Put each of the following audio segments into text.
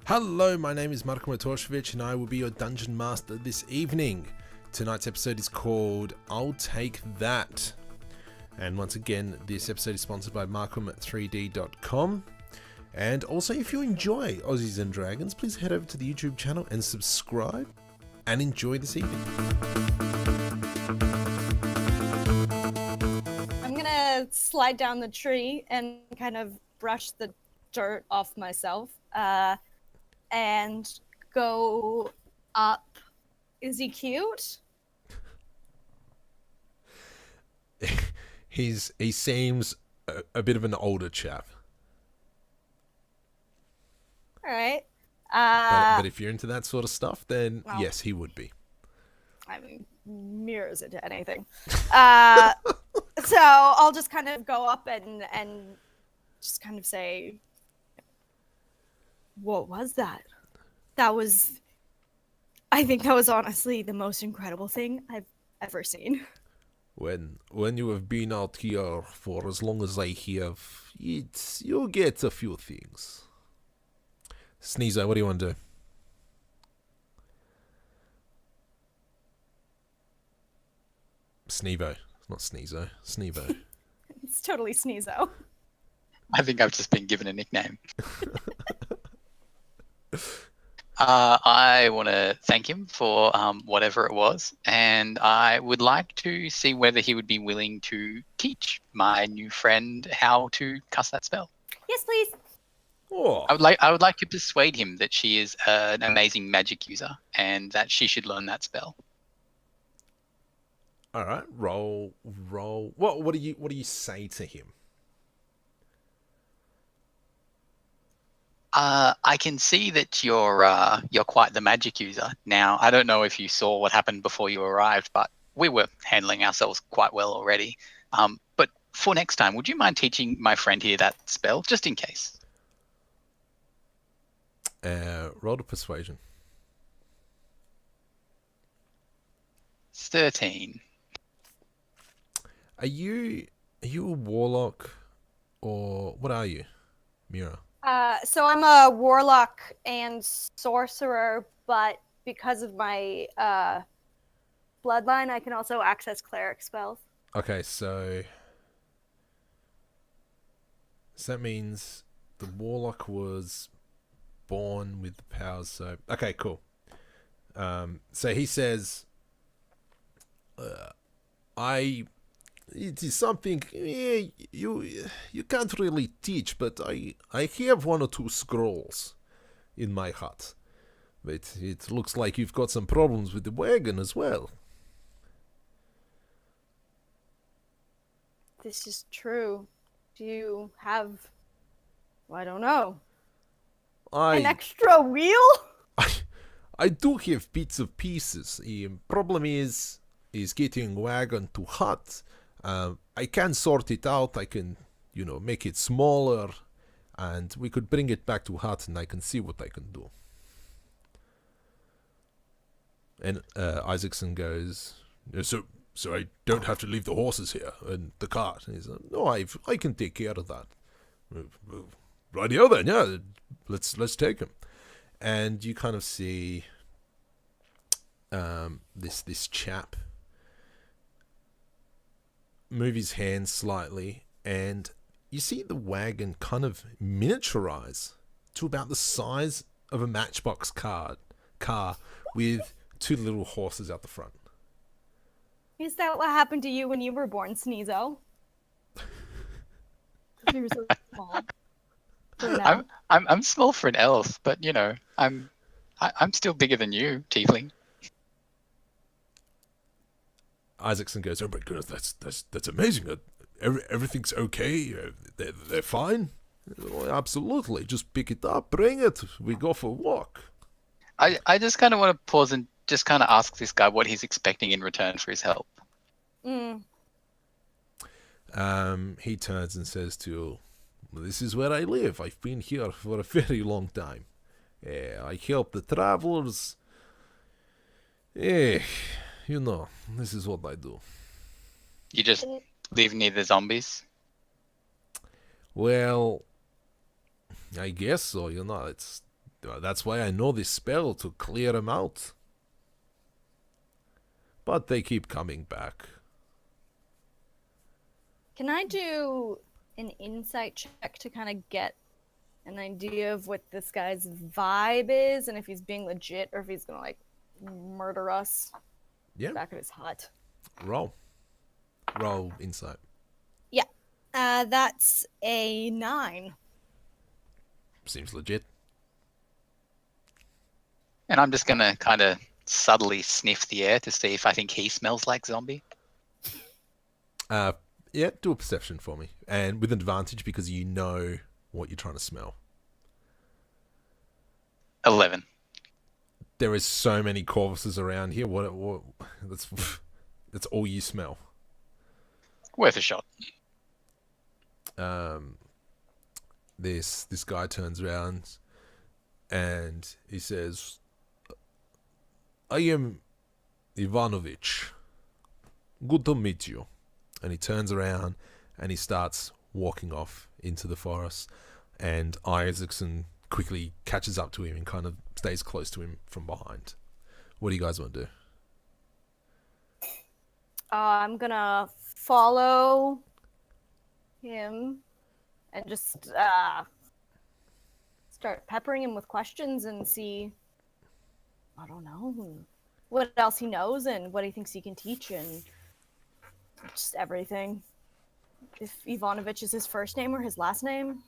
Hello, my name is Marko Matoshevich and I will be your Dungeon Master this evening. Tonight's episode is called I'll Take That. And once again, this episode is sponsored by Markham3D.com. And also, if you enjoy Aussies and Dragons, please head over to the YouTube channel and subscribe and enjoy this evening. I'm gonna slide down the tree and kind of brush the dirt off myself. And go up. Is he cute? He seems a bit of an older chap. All right. But if you're into that sort of stuff, then well, yes, he would be. I mean, mirrors into anything. So I'll just kind of go up and just kind of say, what was that? I think that was honestly the most incredible thing I've ever seen. When you have been out here for as long as I have, you get a few things. Sneezo, what do you want to do? Sneevo. Not Sneezo. Sneevo. It's totally Sneezo. I think I've just been given a nickname. I want to thank him for whatever it was, and I would like to see whether he would be willing to teach my new friend how to cast that spell. Yes, please. Oh. I would like to persuade him that she is an amazing magic user and that she should learn that spell. All right, roll. What do you say to him? I can see that you're quite the magic user. Now, I don't know if you saw what happened before you arrived, but we were handling ourselves quite well already. But for next time, would you mind teaching my friend here that spell, just in case? Roll to persuasion. 13. Are you a warlock, or what are you, Mira? So I'm a warlock and sorcerer, but because of my bloodline, I can also access cleric spells. Okay, so that means the warlock was born with the powers. So okay, cool. So he says, it is something you can't really teach, but I have one or two scrolls in my hut. But it looks like you've got some problems with the wagon as well. This is true. Do you have, I don't know, an extra wheel? I do have bits of pieces. The problem is getting wagon to hut. I can sort it out. I can, make it smaller, and we could bring it back to hut, and I can see what I can do. And Isaacson goes, so I don't have to leave the horses here and the cart. And he's like, no, I can take care of that. Rightio then, yeah. Let's take him. And you kind of see this chap move his hand slightly, and you see the wagon kind of miniaturize to about the size of a Matchbox car with two little horses out the front. Is that what happened to you when you were born, Sneezo? You were so small. I'm small for an elf, but I'm still bigger than you, tiefling. Isaacson goes, oh my goodness, that's amazing. Everything's okay. They're fine. Oh, absolutely. Just pick it up, bring it. We go for a walk. I just kind of want to pause and just kind of ask this guy what he's expecting in return for his help. He turns and says to you, this is where I live. I've been here for a very long time. I help the travelers. This is what I do. You just live near the zombies? Well, I guess so. That's why I know this spell to clear them out. But they keep coming back. Can I do an insight check to kind of get an idea of what this guy's vibe is, and if he's being legit or if he's gonna like murder us back at his hut? Roll insight. Yeah, that's a 9. Seems legit. And I'm just going to kind of subtly sniff the air to see if I think he smells like zombie. Yeah, do a perception for me. And with advantage because you know what you're trying to smell. 11. There is so many corpses around here. What that's all you smell. Worth a shot. This guy turns around and he says, I am Ivanovich. Good to meet you. And he turns around and he starts walking off into the forest. And Isaacson quickly catches up to him and kind of stays close to him from behind. What do you guys want to do? I'm gonna follow him and just start peppering him with questions and see, I don't know, what else he knows and what he thinks he can teach and just everything. If Ivanovich is his first name or his last name.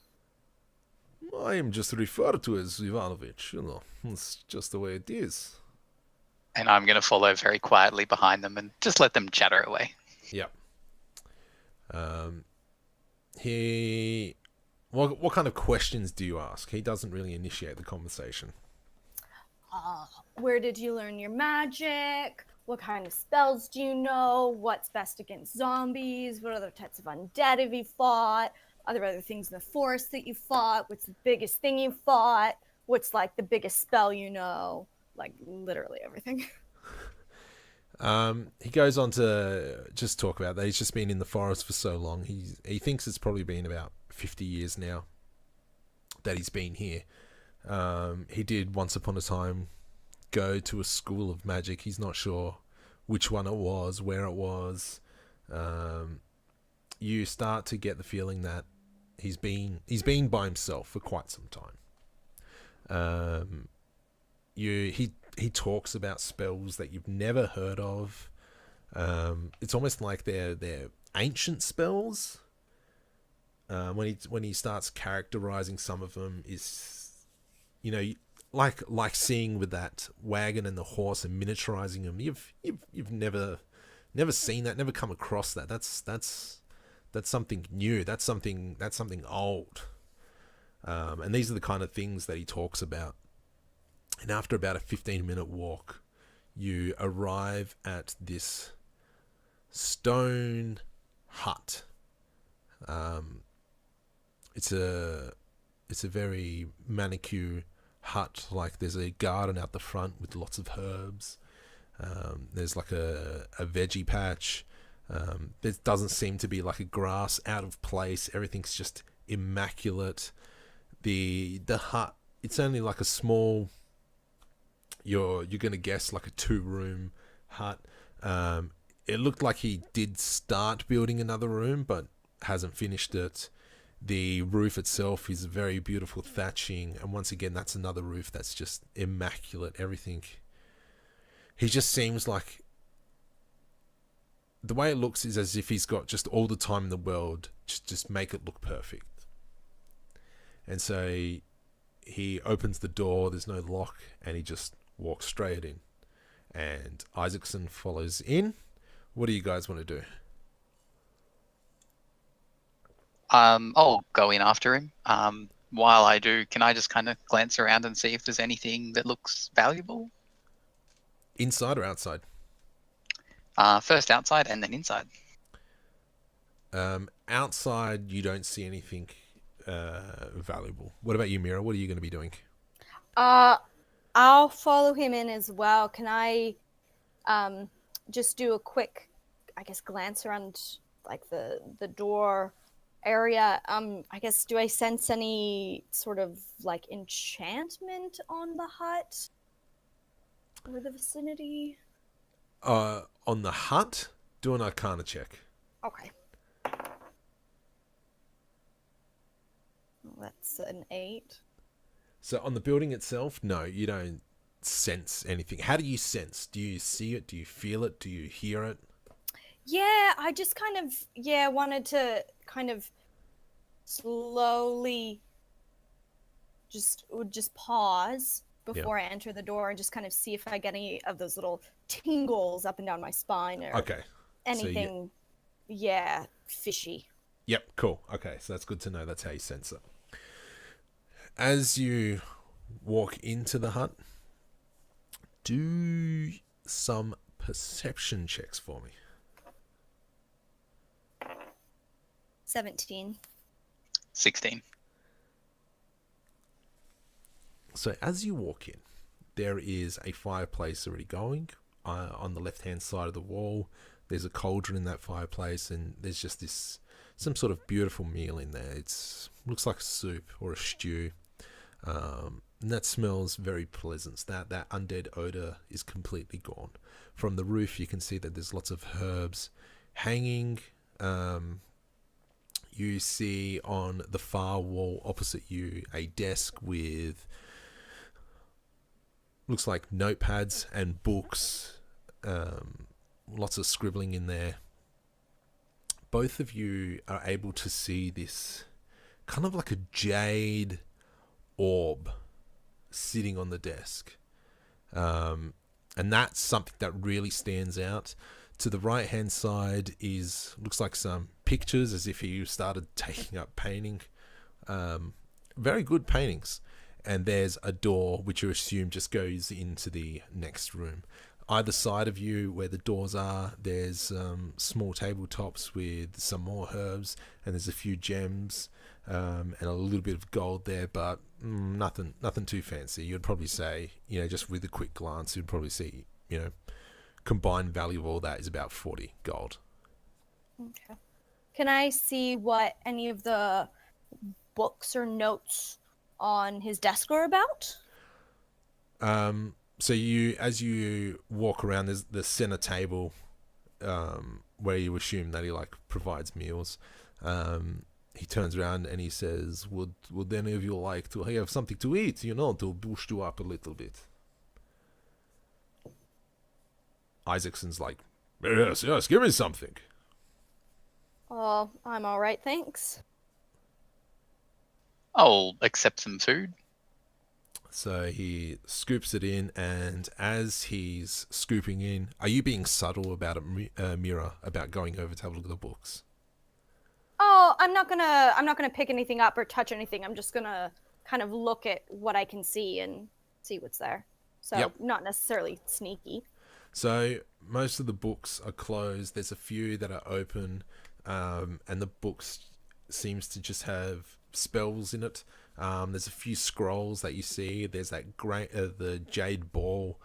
I am just referred to as Ivanovich. It's just the way it is. And I'm going to follow very quietly behind them and just let them chatter away. Yep. What kind of questions do you ask? He doesn't really initiate the conversation. Where did you learn your magic? What kind of spells do you know? What's best against zombies? What other types of undead have you fought? Are there other things in the forest that you fought? What's the biggest thing you fought? What's like the biggest spell you know? Like literally everything. He goes on to just talk about that. He's just been in the forest for so long. He thinks it's probably been about 50 years now that he's been here. He did once upon a time go to a school of magic. He's not sure which one it was, where it was. You start to get the feeling that he's been by himself for quite some time. He talks about spells that you've never heard of. It's almost like they're ancient spells. When he starts characterizing some of them, is like seeing with that wagon and the horse and miniaturizing them. You've never seen that, never come across that. That's something new. That's something old. And these are the kind of things that he talks about. And after about a 15-minute walk, you arrive at this stone hut. It's a very manicured hut. Like there's a garden out the front with lots of herbs. There's like a veggie patch. There doesn't seem to be like a grass out of place. Everything's just immaculate. The hut, it's only like a small, you're gonna guess like a 2-room hut. It looked like he did start building another room but hasn't finished it. The roof itself is very beautiful thatching, and once again that's another roof that's just immaculate. Everything, he just seems like, the way it looks is as if he's got just all the time in the world, just make it look perfect. And so he opens the door, there's no lock, and he just walks straight in. And Isaacson follows in. What do you guys want to do? I'll go in after him. While I do, can I just kind of glance around and see if there's anything that looks valuable? Inside or outside? First outside and then inside. Outside, you don't see anything valuable. What about you, Mira? What are you going to be doing? I'll follow him in as well. Can I just do a quick, I guess, glance around like the door area, I guess, do I sense any sort of like enchantment on the hut or the vicinity? On the hut, do an Arcana check. Okay. Well, that's an 8. So on the building itself, no, you don't sense anything. How do you sense? Do you see it? Do you feel it? Do you hear it? Yeah, I just kind of, wanted to kind of slowly just pause before I enter the door and just kind of see if I get any of those little tingles up and down my spine or Okay. anything, fishy. Yep, cool. Okay, so that's good to know. That's how you sense it. As you walk into the hut, do some perception checks for me. 17. 16. So as you walk in, there is a fireplace already going on the left-hand side of the wall. There's a cauldron in that fireplace, and there's just some sort of beautiful meal in there. It looks like a soup or a stew, and that smells very pleasant. That undead odor is completely gone. From the roof, you can see that there's lots of herbs hanging. You see on the far wall opposite you a desk with looks like notepads and books, lots of scribbling in there. Both of you are able to see this kind of like a jade orb sitting on the desk. And that's something that really stands out. To the right hand side looks like some pictures, as if you started taking up painting. Very good paintings. And there's a door which you assume just goes into the next room. Either side of you, where the doors are, there's small tabletops with some more herbs, and there's a few gems and a little bit of gold there, but nothing too fancy. You'd probably say, just with a quick glance, you'd probably see, combined value of all that is about 40 gold. Okay. Can I see what any of the books or notes on his desk are about? So as you walk around, there's the center table where you assume that he provides meals. He turns around and he says, "Would any of you like to have something to eat? To boost you up a little bit." Isaacson's like, "Yes, give me something." Oh, I'm all right, thanks. I'll accept some food. So he scoops it in, and as he's scooping in, are you being subtle about it, Mira, about going over to have a look at the books? Oh, I'm not gonna pick anything up or touch anything. I'm just gonna kind of look at what I can see and see what's there. So Not necessarily sneaky. So most of the books are closed. There's a few that are open, and the books seems to just have spells in it. There's a few scrolls that you see. There's that the jade ball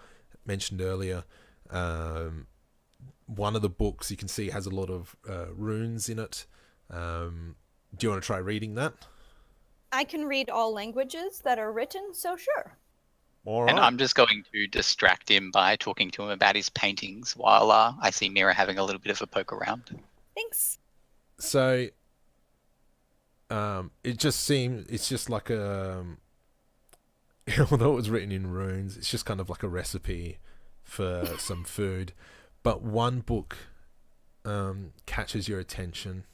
mentioned earlier. One of the books you can see has a lot of runes in it. Do you want to try reading that? I can read all languages that are written, so sure. All right. And I'm just going to distract him by talking to him about his paintings while I see Mira having a little bit of a poke around. Thanks. So it's just like although it was written in runes, it's just kind of like a recipe for some food. But one book catches your attention,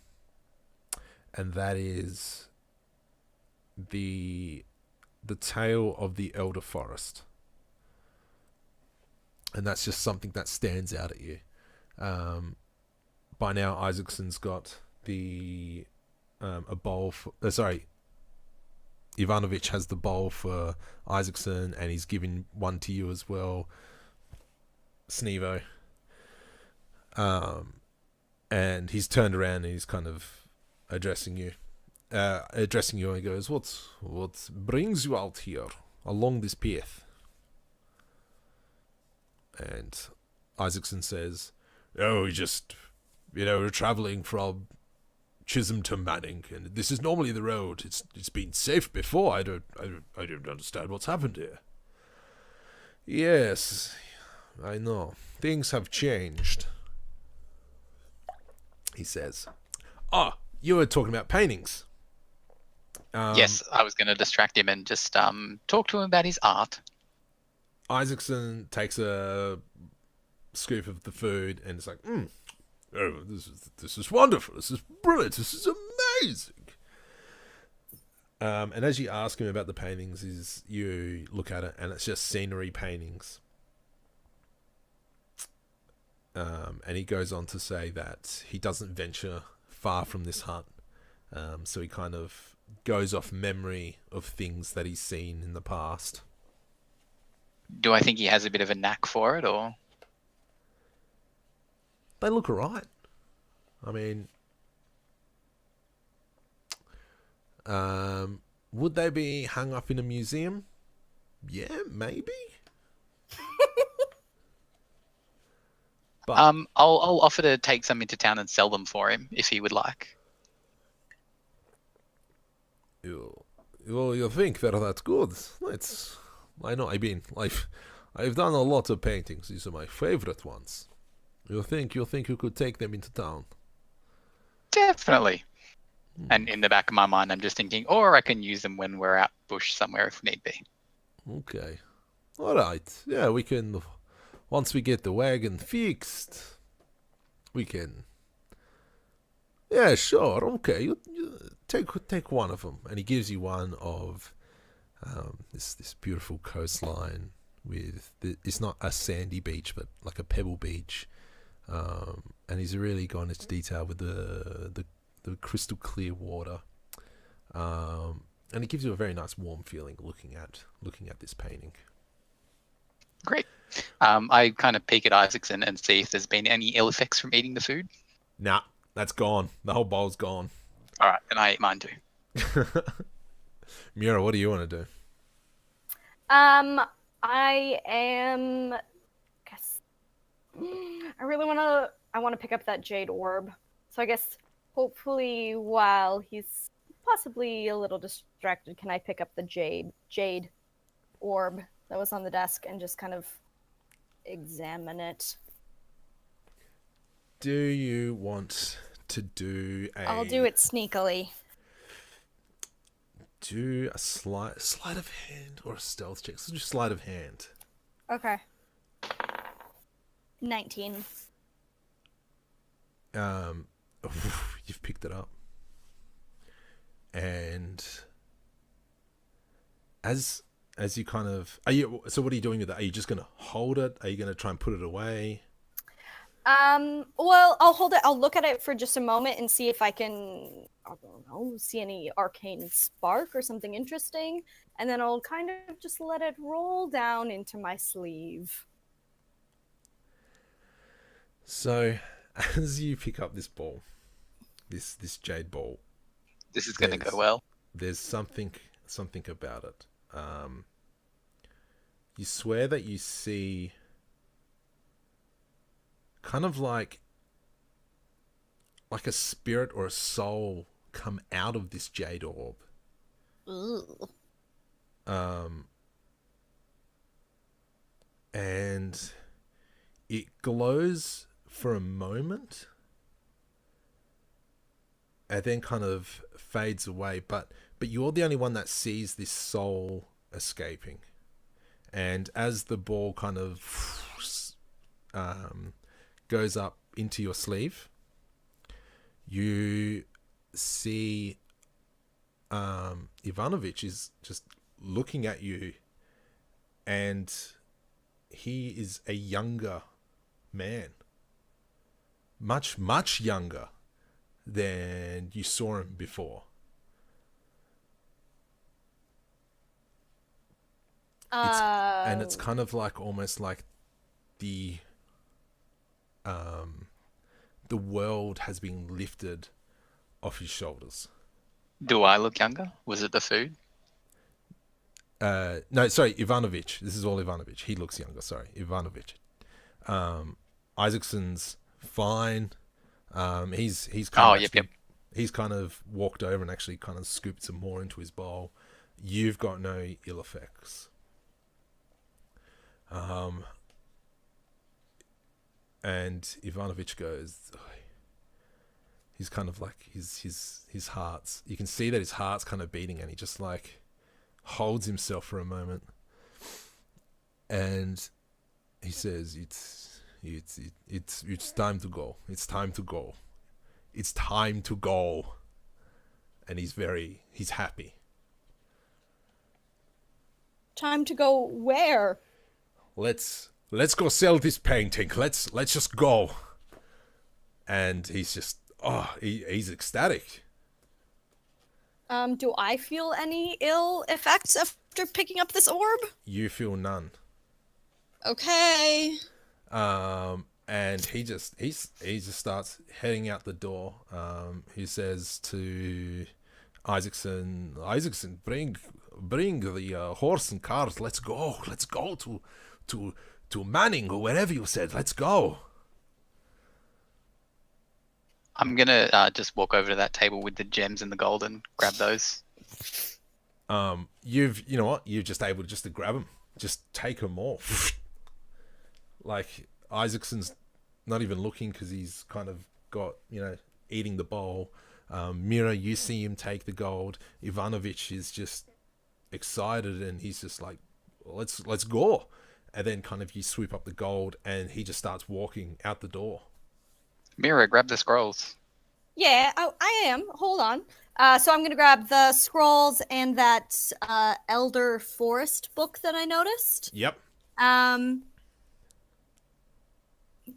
and that is the Tale of the Elder Forest. And that's just something that stands out at you. By now, Isaacson's got a bowl for... Ivanovic has the bowl for Isaacson, and he's giving one to you as well, Sneevo. And he's turned around and he's kind of addressing you. And he goes, What brings you out here along this path? And Isaacson says, "Oh, we just, we're traveling from Chisholm to Manning, and this is normally the road. It's been safe before. I don't understand what's happened here. Yes, I know. Things have changed, he says. Oh, you were talking about paintings. Yes, I was going to distract him and just talk to him about his art. Isaacson takes a scoop of the food and it's like, oh, this is wonderful. This is brilliant. This is amazing. And as you ask him about the paintings, you look at it and it's just scenery paintings. And he goes on to say that he doesn't venture far from this hut. So he kind of goes off memory of things that he's seen in the past. Do I think he has a bit of a knack for it, or? They look alright. I mean, would they be hung up in a museum? Yeah, maybe. But I'll offer to take some into town and sell them for him if he would like. you think they're that good? I know. I mean, I've done a lot of paintings. These are my favorite ones. You think you could take them into town? Definitely. And in the back of my mind, I'm just thinking, or I can use them when we're out bush somewhere if need be. Okay. All right. Yeah, we can. Once we get the wagon fixed, we can. Yeah, sure. Okay. You take one of them, and he gives you one of this beautiful coastline with it's not a sandy beach, but like a pebble beach. And he's really gone into detail with the crystal clear water, and it gives you a very nice warm feeling looking at this painting. Great. I kind of peek at Isaacson and see if there's been any ill effects from eating the food. Nah, that's gone. The whole bowl's gone. All right, and I ate mine too. Mira, what do you want to do? I am. I want to pick up that jade orb. So I guess hopefully while he's possibly a little distracted, can I pick up the jade orb that was on the desk and just kind of examine it? Do you want to do a... I'll do it sneakily. Do a sleight of hand or a stealth check. So just sleight of hand. Okay. 19. You've picked it up. And as you kind of... So what are you doing with it? Are you just going to hold it? Are you going to try and put it away? Well, I'll hold it. I'll look at it for just a moment and see if I can, I don't know, see any arcane spark or something interesting. And then I'll kind of just let it roll down into my sleeve. So, as you pick up this ball, this jade ball, this is going to go well. There's something about it. You swear that you see kind of like a spirit or a soul come out of this jade orb. Ooh. And it glows for a moment and then kind of fades away, but you're the only one that sees this soul escaping. And as the ball kind of goes up into your sleeve, you see Ivanovich is just looking at you, and he is a younger man, much younger than you saw him before. And it's kind of like almost like the world has been lifted off his shoulders. Do I look younger? Was it the food? No, sorry, Ivanovich. This is all Ivanovich. He looks younger. Sorry, Ivanovich. Isaacson's fine. He's kind of He's kind of walked over and actually kind of scooped some more into his bowl. You've got no ill effects. And Ivanovich goes, he's kind of like his heart's, you can see that his heart's kind of beating, and he just like holds himself for a moment, and he says, it's time to go. It's time to go. It's time to go. And he's happy. Time to go where? Let's go sell this painting. Let's just go. And he's just, he's ecstatic. Do I feel any ill effects after picking up this orb? You feel none. Okay. And he just starts heading out the door. He says to Isaacson, bring the horse and cart. Let's go to Manning or wherever you said. Let's go. I'm gonna just walk over to that table with the gems and the gold and grab those. You're just able to grab them, just take them all. Like Isaacson's not even looking because he's kind of got, eating the bowl. Mira, you see him take the gold. Ivanovich is just excited and he's just like, let's go. And then kind of you swoop up the gold and he just starts walking out the door. Mira, grab the scrolls. Yeah, I am. Hold on. So I'm going to grab the scrolls and that Elder Forest book that I noticed. Yep.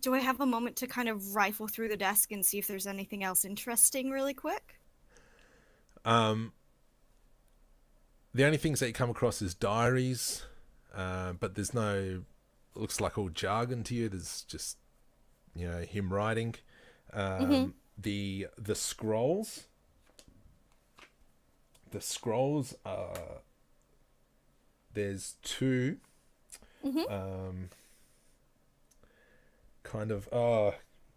Do I have a moment to kind of rifle through the desk and see if there's anything else interesting really quick? The only things that you come across is diaries, but there's no, looks like all jargon to you. There's just, him writing. The scrolls. The scrolls are, there's two. Kind of,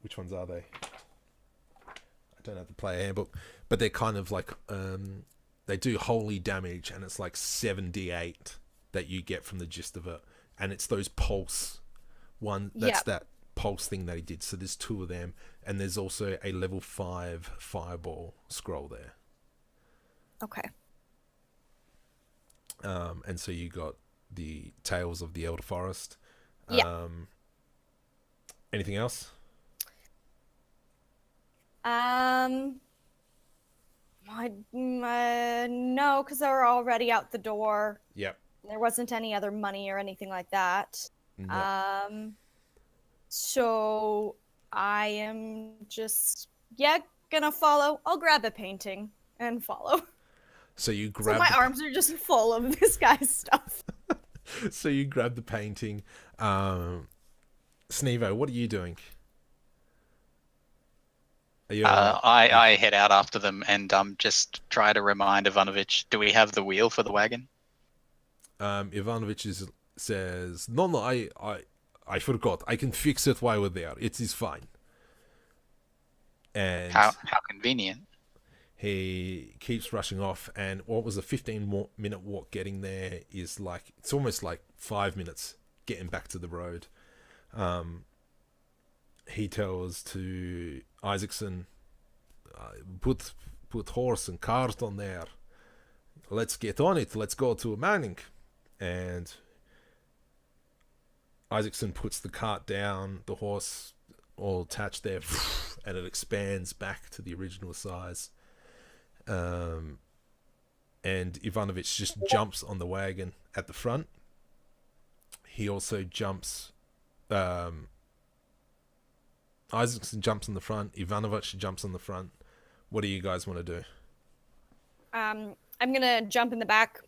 which ones are they? I don't have the player handbook, but they're kind of like, they do holy damage, and it's like 7d8 that you get from the gist of it, and it's those pulse one. That's that pulse thing that he did. So there's two of them, and there's also a level 5 fireball scroll there. Okay. And so you got the Tales of the Elder Forest. Anything else? No, because they were already out the door. Yep. There wasn't any other money or anything like that. No. So I am just, gonna follow. I'll grab a painting and follow. So you grab. So my arms are just full of this guy's stuff. So you grab the painting. Sneevo, what are you doing? Are you I head out after them and just try to remind Ivanovich, do we have the wheel for the wagon? Ivanovich says, no, I forgot. I can fix it while we're there. It is fine. And how convenient. He keeps rushing off, and what was a 15-minute walk getting there is like, it's almost like 5 minutes getting back to the road. He tells to Isaacson, put horse and cart on there. Let's get on it. Let's go to Manning. And Isaacson puts the cart down, the horse all attached there, and it expands back to the original size. And Ivanovich just jumps on the wagon at the front. He also jumps. Isaacson jumps on the front. Ivanovich jumps on the front. What do you guys want to do? I'm gonna jump in the back.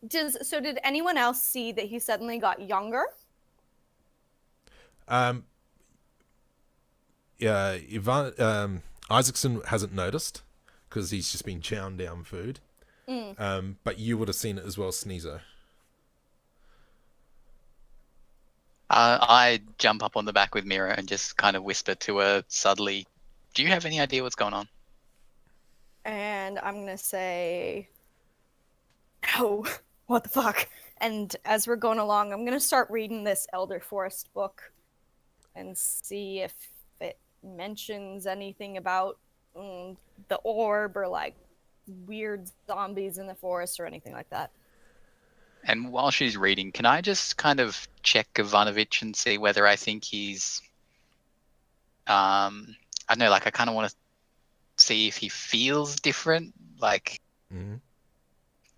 Did anyone else see that he suddenly got younger? Isaacson hasn't noticed because he's just been chowing down food. But you would have seen it as well, Sneezo. I jump up on the back with Mira and just kind of whisper to her subtly, Do you have any idea what's going on? And I'm gonna say, "Oh, what the fuck?" And as we're going along, I'm gonna start reading this Elder Forest book and see if it mentions anything about the orb or like weird zombies in the forest or anything like that. And while she's reading, can I just kind of check Ivanovich and see whether I think he's, I don't know, like I kind of want to see if he feels different, like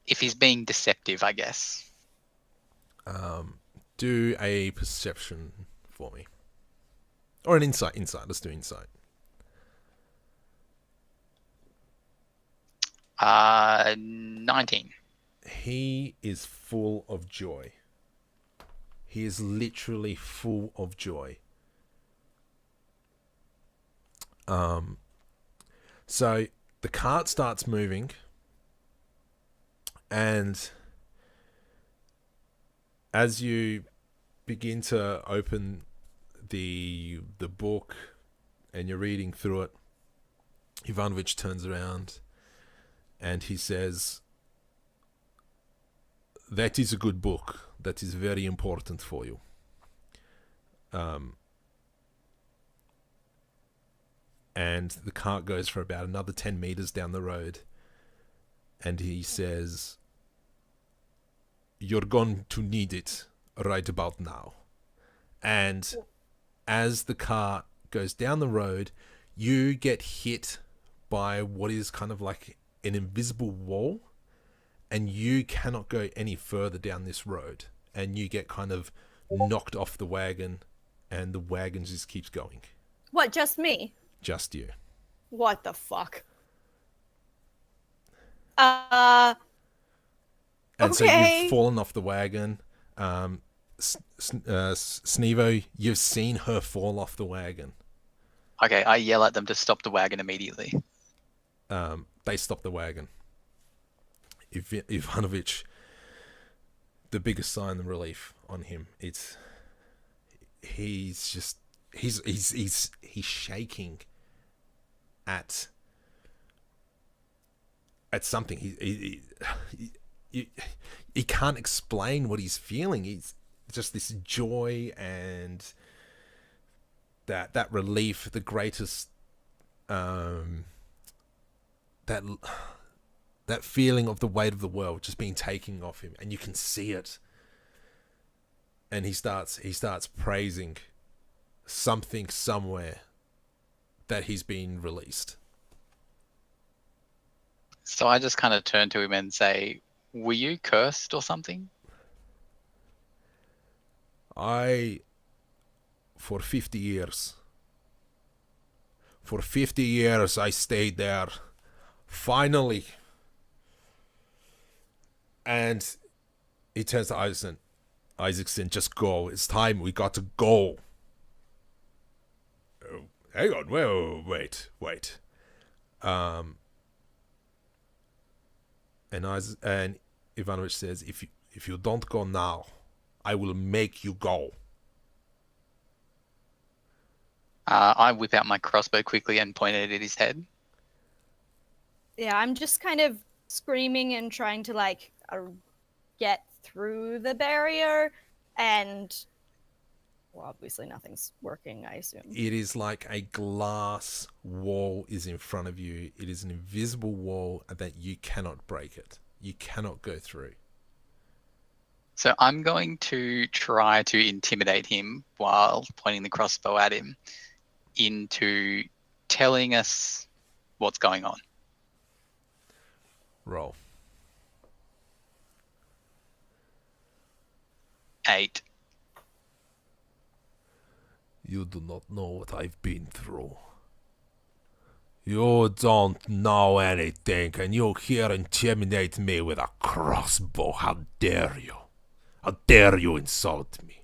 if he's being deceptive, I guess. Do a perception for me. Or an insight. Let's do insight. 19. He is full of joy. He is literally full of joy. So the cart starts moving, and as you begin to open the book and you're reading through it, Ivanovich turns around and he says, "That is a good book. That is very important for you. And the cart goes for about another 10 meters down the road, and he says, "You're going to need it right about now." And as the cart goes down the road, you get hit by what is kind of like an invisible wall, and you cannot go any further down this road, and you get kind of knocked off the wagon, and the wagon just keeps going. What, just me? Just you. What the fuck? And okay. so you've fallen off the wagon. Sneevo, you've seen her fall off the wagon. Okay, I yell at them to stop the wagon immediately. They stop the wagon. Ivanovich, the biggest sign of relief on him, he's shaking at something. He can't explain what he's feeling. He's just this joy and that relief, the greatest that feeling of the weight of the world just being taken off him, and you can see it. And he starts praising something somewhere that he's been released. So I just kind of turn to him and say, "Were you cursed or something?" For 50 years I stayed there. Finally. And he turns to Isaacson, "Just go. It's time. We got to go." Oh, hang on. Wait. And Ivanovich says, if you don't go now, I will make you go." I whip out my crossbow quickly and point it at his head. Yeah, I'm just kind of screaming and trying to like get through the barrier, and well, obviously nothing's working, I assume. It is like a glass wall is in front of you. It is an invisible wall that you cannot break it. You cannot go through. So I'm going to try to intimidate him while pointing the crossbow at him into telling us what's going on. Roll. 8. You do not know what I've been through. You don't know anything, and you here intimidate me with a crossbow. How dare you? How dare you insult me?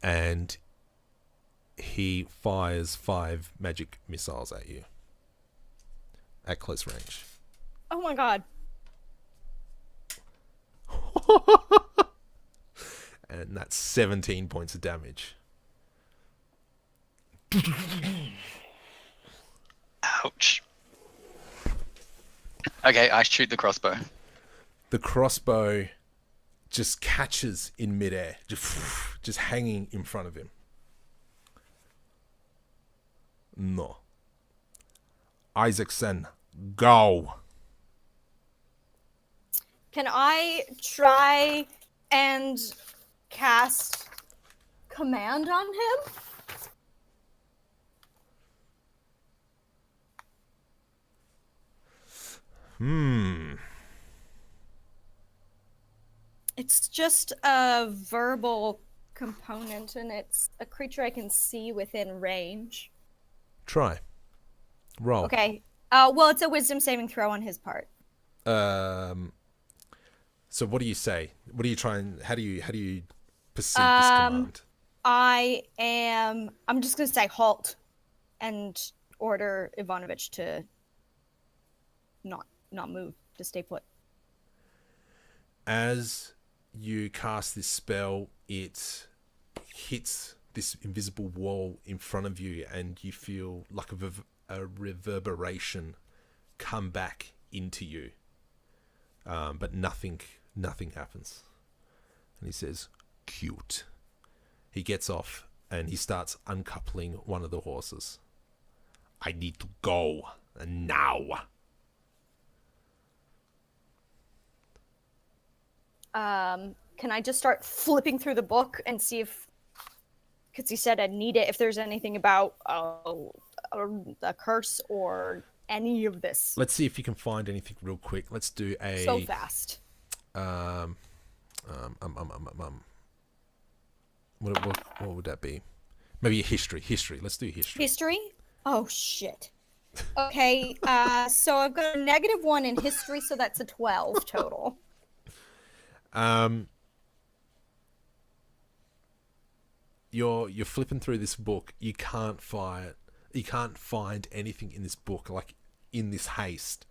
And he fires 5 magic missiles at you at close range. Oh my god. And that's 17 points of damage. Ouch. Okay, I shoot the crossbow. The crossbow just catches in midair, just hanging in front of him. No. Isaacson, go. Can I try and cast command on him? It's just a verbal component, and it's a creature I can see within range. Try. Roll. Okay. Well, it's a wisdom saving throw on his part. So what do you say? What do you try and how do you perceive this command? I'm just gonna say halt and order Ivanovich to not move, to stay put. As you cast this spell, it hits this invisible wall in front of you, and you feel like a reverberation come back into you. But nothing happens. And he says, cute. He gets off and he starts uncoupling one of the horses. I need to go now. Can I just start flipping through the book and see if, because he said I'd need it, if there's anything about a curse or any of this? Let's see if you can find anything real quick. Let's do a... So fast. What would that be? Maybe a history. Let's do history. History? Oh, shit. Okay, so I've got a -1 in history, so that's a 12 total. You're flipping through this book. You can't find anything in this book, like in this haste.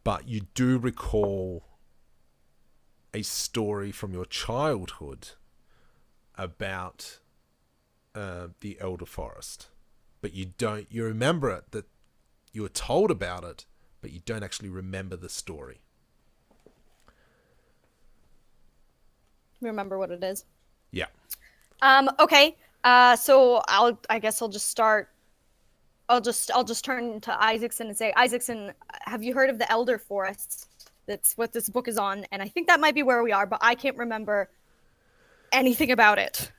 But you do recall a story from your childhood about the Elder Forest. But you remember it, that you were told about it, but you don't actually remember the story. Remember what it is? Yeah. Okay. So I guess I'll just start. I'll just turn to Isaacson and say, Isaacson, have you heard of the Elder Forest? That's what this book is on, and I think that might be where we are, but I can't remember anything about it.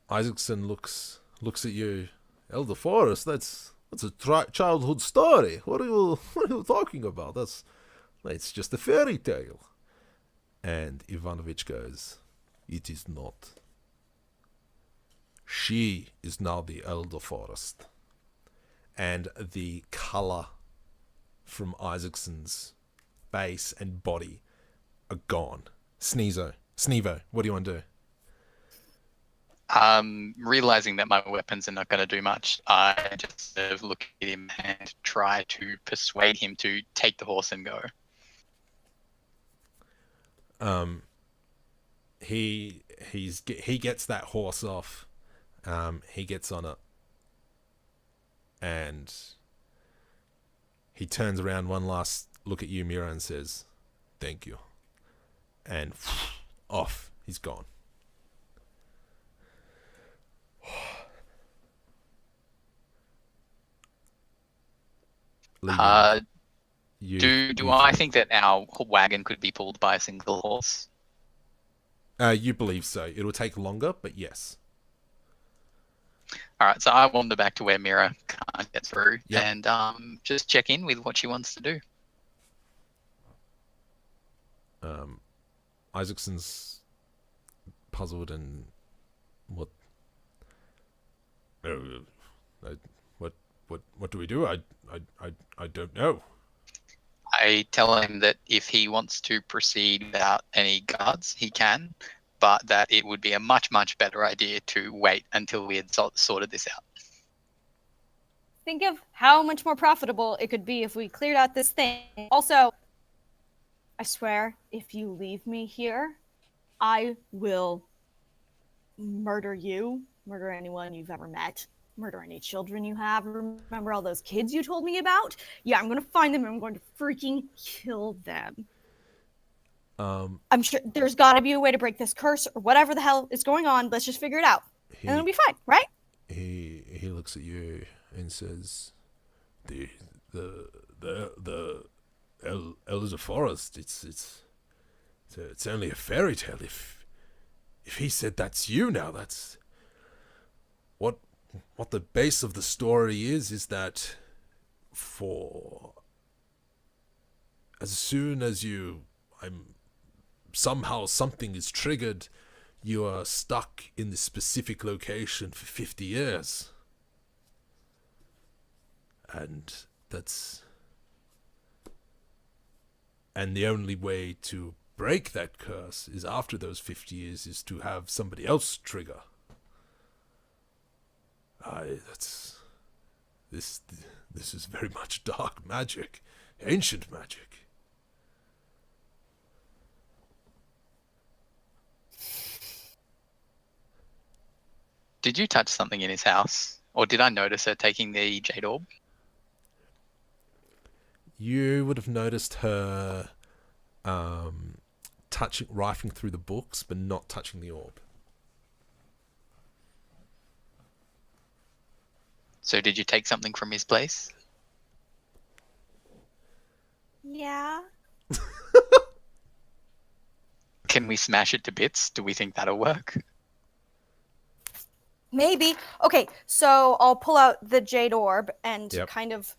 Isaacson looks at you. Elder Forest, that's a childhood story. What are you talking about? It's just a fairy tale. And Ivanovich goes, it is not. She is now the Elder Forest. And the colour from Isaacson's face and body are gone. Sneevo, what do you want to do? Realizing that my weapons are not going to do much, I just sort of look at him and try to persuade him to take the horse and go. He gets that horse off. He gets on it, and he turns around one last look at you, Mira, and says, "Thank you," and off he's gone. Do I think that our wagon could be pulled by a single horse? You believe so. It'll take longer, but yes. All right, so I wander back to where Mira can't get through, Yep. and just check in with what she wants to do. Isaacson's puzzled and what do we do? I don't know. I tell him that if he wants to proceed without any guards, he can, but that it would be a much, much better idea to wait until we had sorted this out. Think of how much more profitable it could be if we cleared out this thing. Also, I swear, if you leave me here, I will murder you, murder anyone you've ever met, murder any children you have. Remember all those kids you told me about? Yeah, I'm gonna find them and I'm going to freaking kill them. I'm sure there's gotta be a way to break this curse or whatever the hell is going on. Let's just figure it out. And it'll be fine, right? He looks at you and says, the Elder Forest, it's only a fairy tale. If he said that's you now, that's what the base of the story is that for as soon as somehow something is triggered, you are stuck in this specific location for 50 years. And the only way to break that curse is after those 50 years is to have somebody else trigger. This is very much dark magic, ancient magic. Did you touch something in his house? Or did I notice her taking the jade orb? You would have noticed her rifling through the books, but not touching the orb. So did you take something from his place? Yeah. Can we smash it to bits? Do we think that'll work? Maybe. Okay, so I'll pull out the jade orb and kind of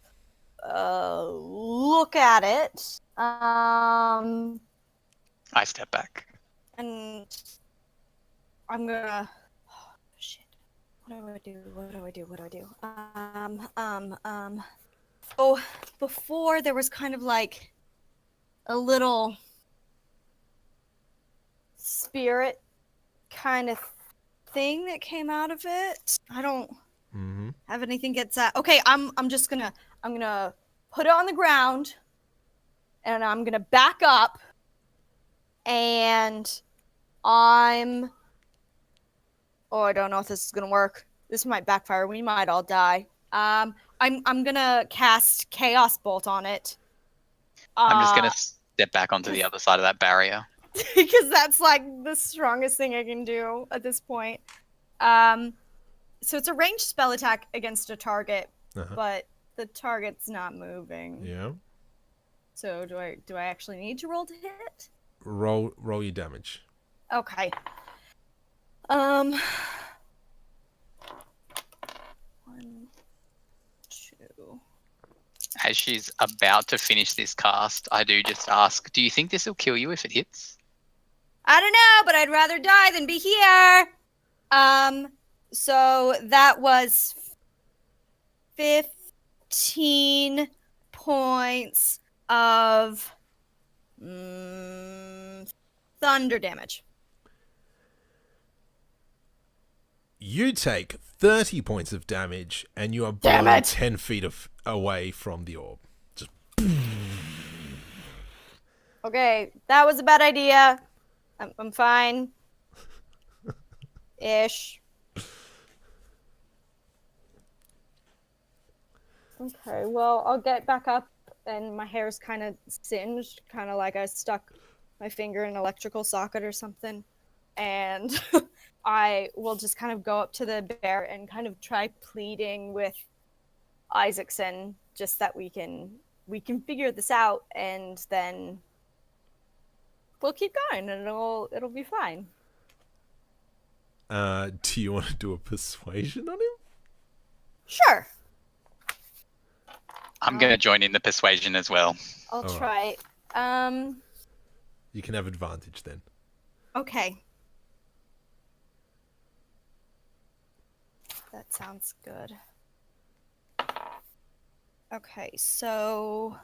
look at it. I step back. And I'm gonna. Oh, shit. What do I do? Oh, before there was kind of like a little spirit kind of thing that came out of it. I don't have anything gets that. Okay, I'm gonna put it on the ground and I'm gonna back up and I don't know if this is gonna work. This might backfire. We might all die. I'm gonna cast Chaos Bolt on it. I'm just gonna step back onto the other side of that barrier. Because that's like the strongest thing I can do at this point. So it's a ranged spell attack against a target, but the target's not moving. Yeah. So do I actually need to roll to hit? Roll your damage. Okay. 1, 2. As she's about to finish this cast, I do just ask, do you think this will kill you if it hits? I don't know, but I'd rather die than be here. So that was 15 points of thunder damage. You take 30 points of damage, and you are blown 10 feet away from the orb. Just. Okay, that was a bad idea. I'm fine. Ish. Okay, well, I'll get back up, and my hair's kind of singed, kind of like I stuck my finger in an electrical socket or something. And I will just kind of go up to the bear and kind of try pleading with Isaacson, just that we can figure this out, and then we'll keep going, and it'll be fine. Do you want to do a persuasion on him? Sure. I'm going to join in the persuasion as well. I'll try. You can have advantage then. Okay. That sounds good. Okay, so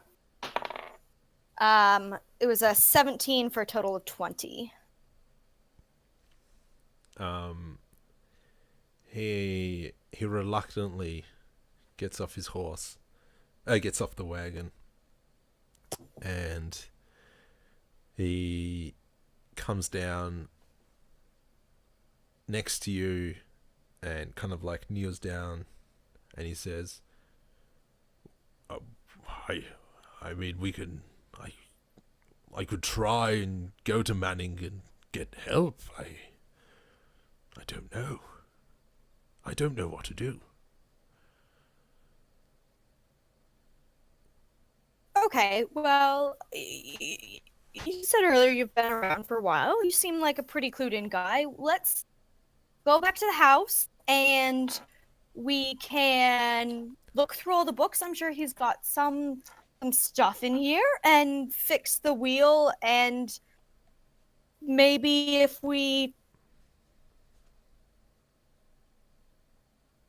it was a 17 for a total of 20. He reluctantly gets off his horse. Gets off the wagon. And he comes down next to you and kind of like kneels down, and he says, I mean, I could try and go to Manning and get help. I don't know. I don't know what to do. Okay, well, you said earlier you've been around for a while. You seem like a pretty clued in guy. Let's go back to the house and we can look through all the books. I'm sure he's got some stuff in here, and fix the wheel, and maybe if we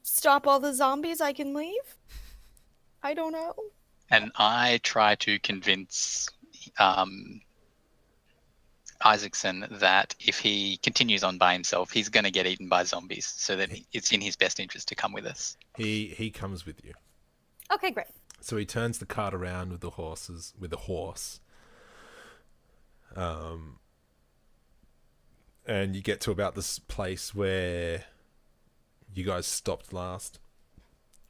stop all the zombies, I can leave. I don't know. And I try to convince Isaacson that if he continues on by himself, he's going to get eaten by zombies, so that it's in his best interest to come with us. He comes with you. Okay, great. So he turns the cart around with the horse. And you get to about this place where you guys stopped last.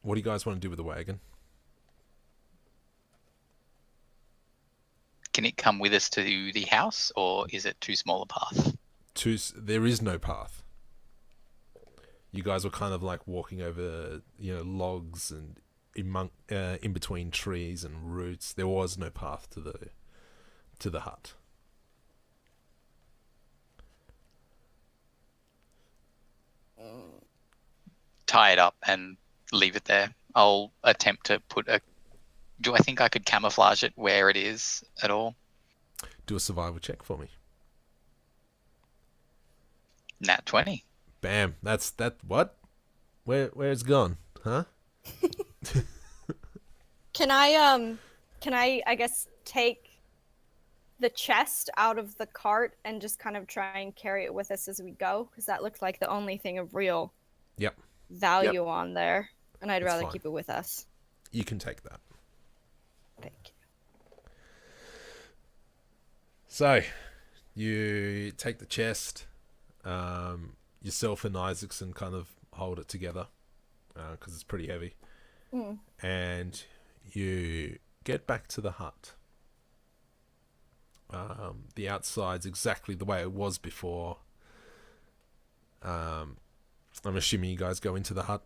What do you guys want to do with the wagon? Can it come with us to the house, or is it too small a path? There is no path. You guys were kind of like walking over, logs and in between trees and roots. There was no path to the hut. Tie it up and leave it there. I'll attempt to do I think I could camouflage it where it is at all? Do a survival check for me. Nat 20. Bam. That's that. What? Where's it gone? Huh? Can I guess take the chest out of the cart and just kind of try and carry it with us as we go? Because that looked like the only thing of real value on there, and I'd rather keep it with us. You can take that. Thank you. So, you take the chest. Yourself and Isaacson kind of hold it together because it's pretty heavy. And you get back to the hut. The outside's exactly the way it was before. I'm assuming you guys go into the hut.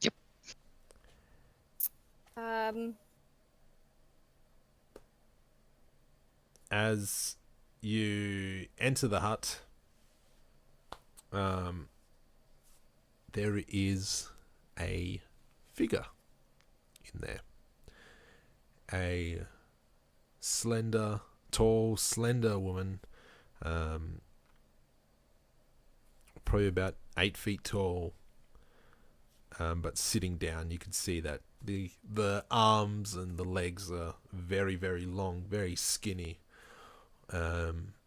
Yep. As you enter the hut, there is a figure in there. A tall, slender woman, probably about 8 feet tall, but sitting down. You can see that the arms and the legs are very, very long, very skinny,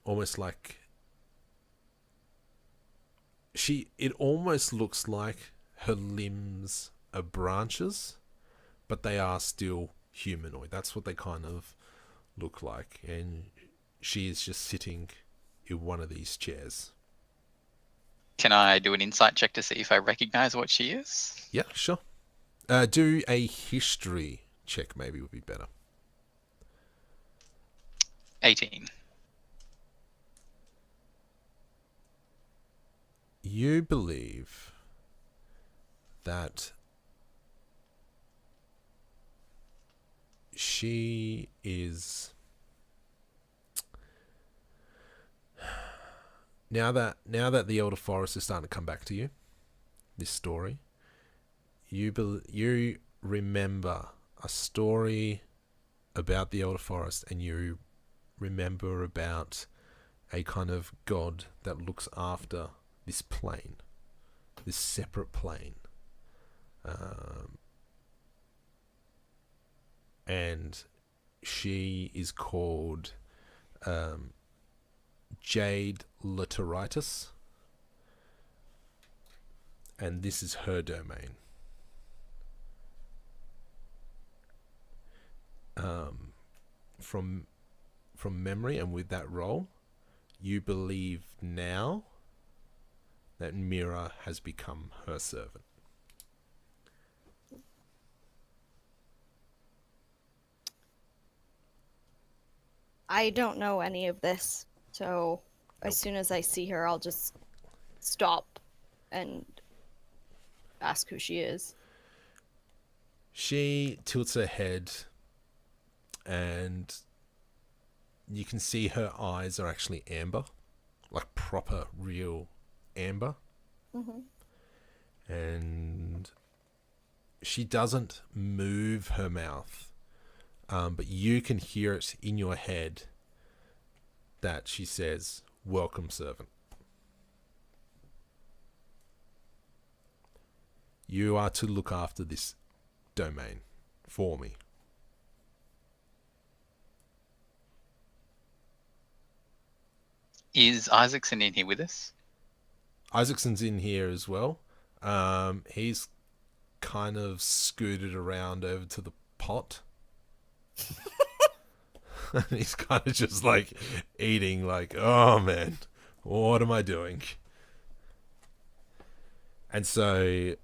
almost like it almost looks like her limbs are branches, but they are still humanoid. That's what they kind of look like, and she is just sitting in one of these chairs. Can I do an insight check to see if I recognize what she is? Yeah, sure. Do a history check, maybe would be better. 18. You believe that she is, now that the Elder Forest is starting to come back to you, this story, you remember a story about the Elder Forest, and you remember about a kind of god that looks after this plane, this separate plane, and she is called Jade Lateritis, and this is her domain. From memory, and with that roll, you believe now that Mira has become her servant. I don't know any of this, so as soon as I see her, I'll just stop and ask who she is. She tilts her head, and you can see her eyes are actually amber, like proper, real amber. Mm-hmm. And she doesn't move her mouth, but you can hear it in your head that she says, "Welcome, servant. You are to look after this domain for me." Is Isaacson in here with us? Isaacson's in here as well. He's kind of scooted around over to the pot. He's kind of just like eating, like, oh man, what am I doing? And so,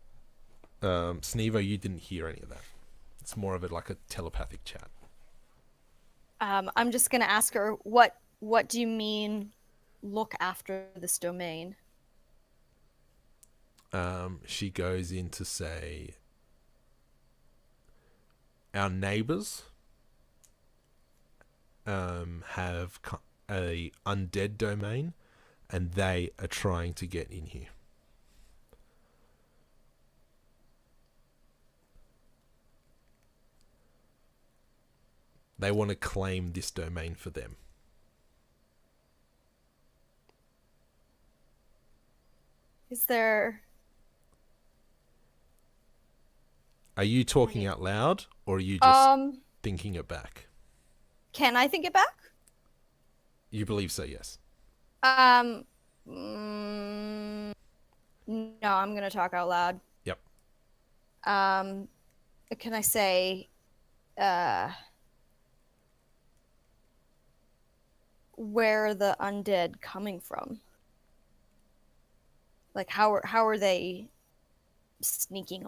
Sneevo, you didn't hear any of that. It's more of it like a telepathic chat. I'm just gonna ask her, what do you mean, look after this domain? She goes in to say, our neighbors have a undead domain, and they are trying to get in here. They want to claim this domain for them. Is there... Are you talking out loud, or are you just thinking it back? Can I think it back? You believe so, yes. No, I'm gonna talk out loud. Yep. Can I say, where are the undead coming from? Like, how are they sneaking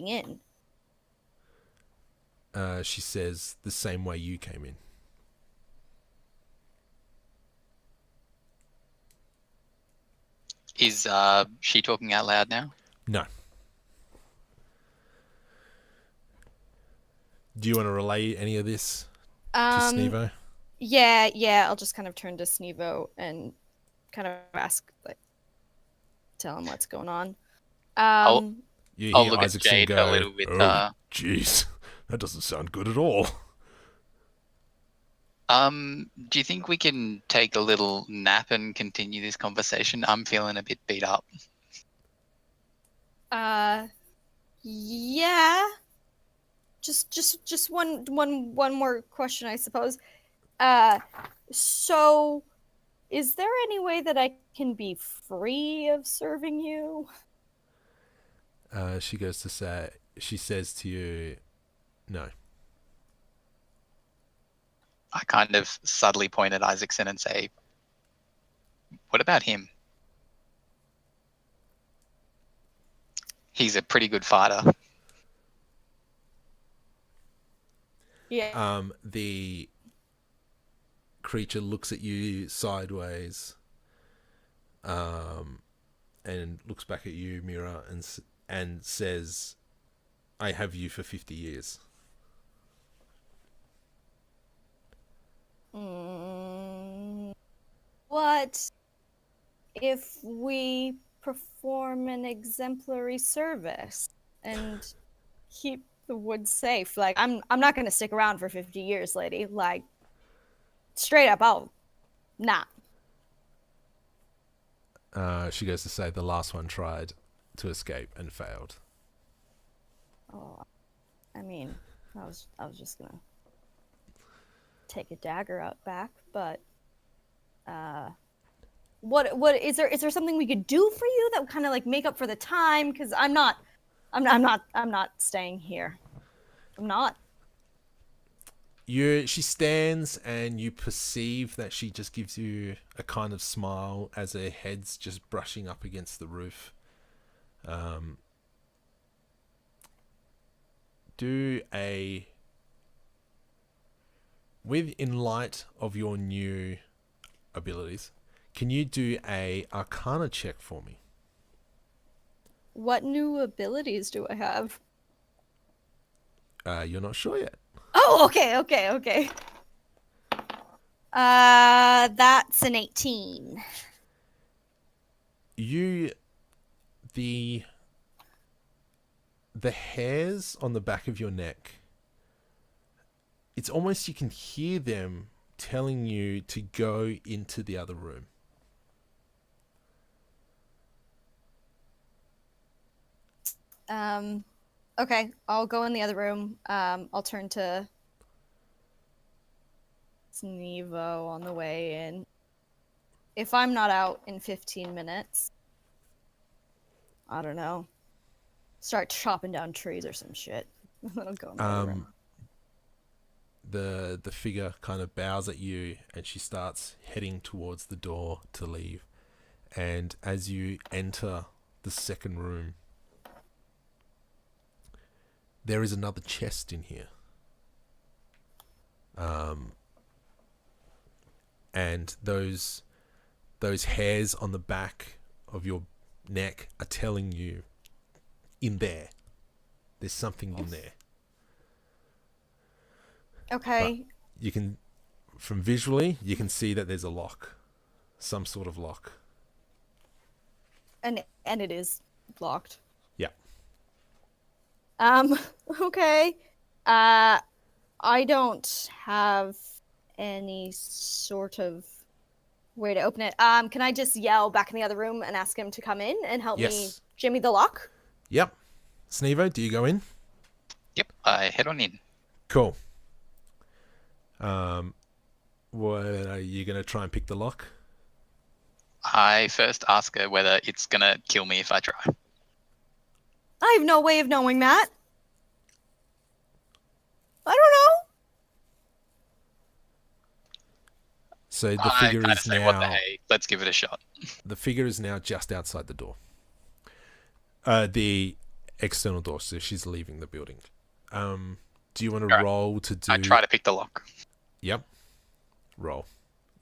in? She says the same way you came in. Is she talking out loud now? No. Do you want to relay any of this to Sneevo? Yeah, I'll just kind of turn to Sneevo and kind of ask, like, tell him what's going on. I'll look Isaacson at Jade go, a little bit. "Oh, jeez, that doesn't sound good at all." Do you think we can take a little nap and continue this conversation? I'm feeling a bit beat up. Yeah. Just one more question, I suppose. So is there any way that I can be free of serving you? She says to you, no. I kind of subtly point at Isaacson and say, what about him? He's a pretty good fighter. Yeah. The creature looks at you sideways, and looks back at you, Mira, and says, "I have you for 50 years." What if we perform an exemplary service and keep the woods safe? Like, I'm not gonna stick around for 50 years, lady. Like, straight up, I'll not. She goes to say the last one tried to escape and failed. Oh, I mean, I was just gonna take a dagger out back, but what is there something we could do for you that would kind of like make up for the time? Because I'm not staying here. I'm not. She stands and you perceive that she just gives you a kind of smile as her head's just brushing up against the roof. In light of your new abilities, can you do a Arcana check for me? What new abilities do I have? You're not sure yet. Oh, okay. That's an 18. The hairs on the back of your neck, it's almost you can hear them telling you to go into the other room. Okay, I'll go in the other room. I'll turn to Sneevo on the way in. If I'm not out in 15 minutes, I don't know, start chopping down trees or some shit. Then I'll go in the other room. The figure kind of bows at you and she starts heading towards the door to leave. And as you enter the second room, there is another chest in here. And those hairs on the back of your neck are telling you there's something in there. Okay. But you can, from visually, you can see that there's a lock, some sort of lock. And it is locked. Yeah. Okay. I don't have any sort of way to open it. Can I just yell back in the other room and ask him to come in and help me jimmy the lock? Yep. Sneevo, do you go in? Yep, I head on in. Cool. What are you going to try and pick the lock? I first ask her whether it's going to kill me if I try. I have no way of knowing that. I don't know. So the figure is now... What the hey, let's give it a shot. The figure is now just outside the door. The external door, so she's leaving the building. Do you want to roll to do... I try to pick the lock. Yep. Roll.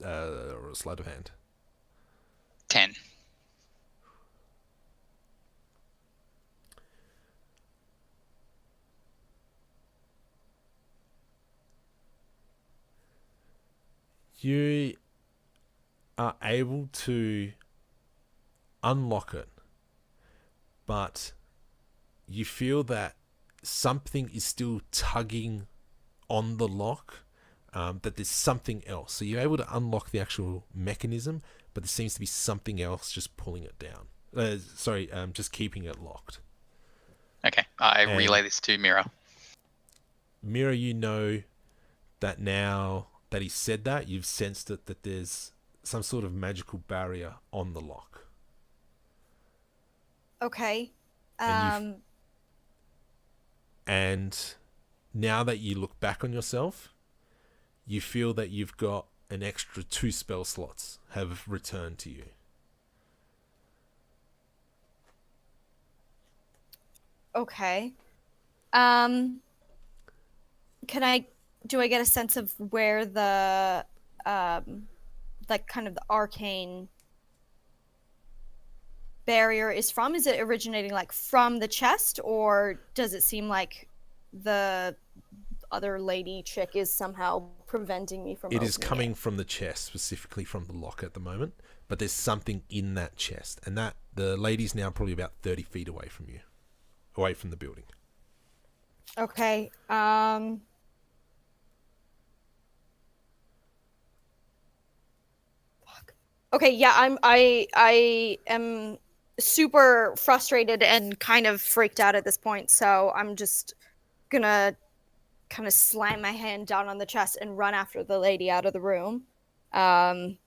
Or a sleight of hand. 10. You are able to unlock it, but you feel that something is still tugging on the lock, that there's something else. So you're able to unlock the actual mechanism, but there seems to be something else just pulling it down. Just keeping it locked. Okay, I relay this to Mira. Mira, you know that now that he said that, you've sensed it, that there's some sort of magical barrier on the lock. Okay. And now that you look back on yourself, you feel that you've got an extra 2 spell slots have returned to you. Okay. Do I get a sense of where the like kind of the arcane barrier is from? Is it originating like from the chest, or does it seem like the other lady chick is somehow preventing me from It is opening coming it? from the chest, specifically from the lock at the moment, but there's something in that chest, and that the lady's now probably about 30 feet away from you, away from the building. Okay. Okay, yeah, I am super frustrated and kind of freaked out at this point, so I'm just gonna kind of slam my hand down on the chest and run after the lady out of the room, and